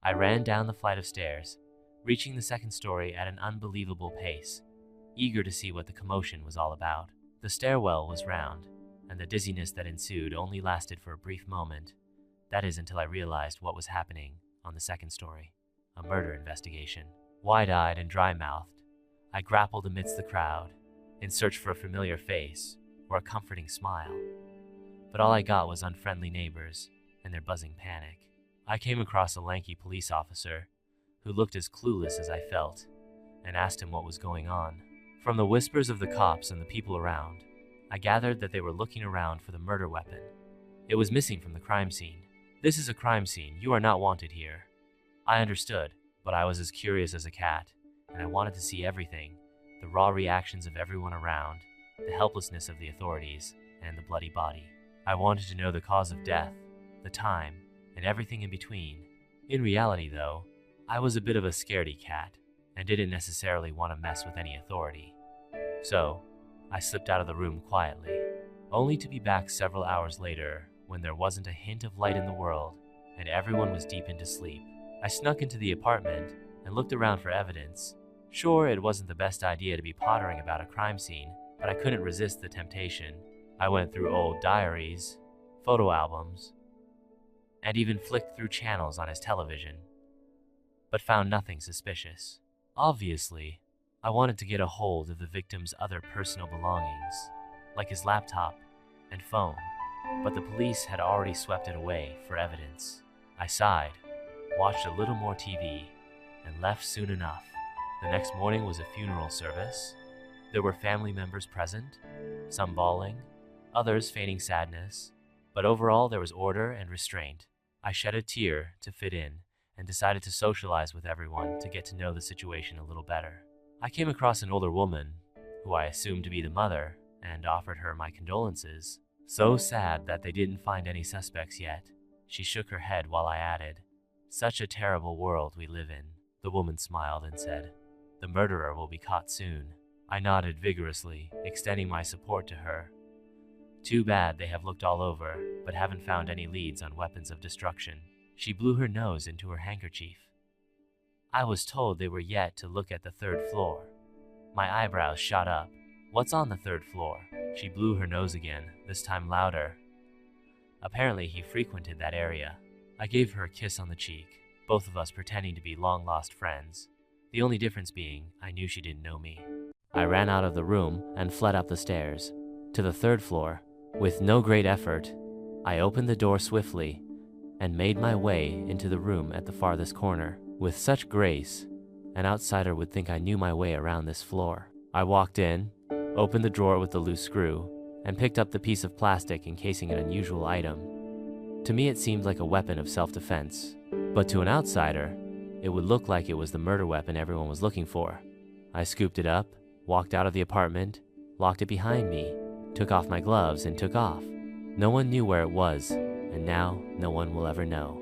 I ran down the flight of stairs, reaching the second story at an unbelievable pace, eager to see what the commotion was all about. The stairwell was round, and the dizziness that ensued only lasted for a brief moment. That is, until I realized what was happening on the second story. A murder investigation. Wide-eyed and dry-mouthed, I grappled amidst the crowd, in search for a familiar face or a comforting smile. But all I got was unfriendly neighbors and their buzzing panic. I came across a lanky police officer who looked as clueless as I felt, and asked him what was going on. From the whispers of the cops and the people around, I gathered that they were looking around for the murder weapon. It was missing from the crime scene. "This is a crime scene. You are not wanted here." I understood, but I was as curious as a cat, and I wanted to see everything: the raw reactions of everyone around, the helplessness of the authorities, and the bloody body. I wanted to know the cause of death, the time, and everything in between. In reality, though, I was a bit of a scaredy cat, and didn't necessarily want to mess with any authority. So, I slipped out of the room quietly, only to be back several hours later when there wasn't a hint of light in the world, and everyone was deep into sleep. I snuck into the apartment and looked around for evidence. Sure, it wasn't the best idea to be pottering about a crime scene, but I couldn't resist the temptation. I went through old diaries, photo albums, and even flicked through channels on his television, but found nothing suspicious. Obviously, I wanted to get a hold of the victim's other personal belongings, like his laptop and phone, but the police had already swept it away for evidence. I sighed, watched a little more TV, and left soon enough. The next morning was a funeral service. There were family members present, some bawling, others feigning sadness, but overall there was order and restraint. I shed a tear to fit in and decided to socialize with everyone to get to know the situation a little better. I came across an older woman, who I assumed to be the mother, and offered her my condolences. So sad that they didn't find any suspects yet. She shook her head while I added, "Such a terrible world we live in." The woman smiled and said, "The murderer will be caught soon." I nodded vigorously, extending my support to her. Too bad they have looked all over, but haven't found any leads on weapons of destruction. She blew her nose into her handkerchief. I was told they were yet to look at the third floor. My eyebrows shot up. "What's on the third floor?" She blew her nose again, this time louder. Apparently he frequented that area. I gave her a kiss on the cheek, both of us pretending to be long-lost friends. The only difference being, I knew she didn't know me. I ran out of the room and fled up the stairs to the third floor. With no great effort, I opened the door swiftly and made my way into the room at the farthest corner. With such grace, an outsider would think I knew my way around this floor. I walked in, opened the drawer with the loose screw, and picked up the piece of plastic encasing an unusual item. To me it seemed like a weapon of self-defense, but to an outsider, it would look like it was the murder weapon everyone was looking for. I scooped it up, walked out of the apartment, locked it behind me, took off my gloves, and took off. No one knew where it was, and now no one will ever know.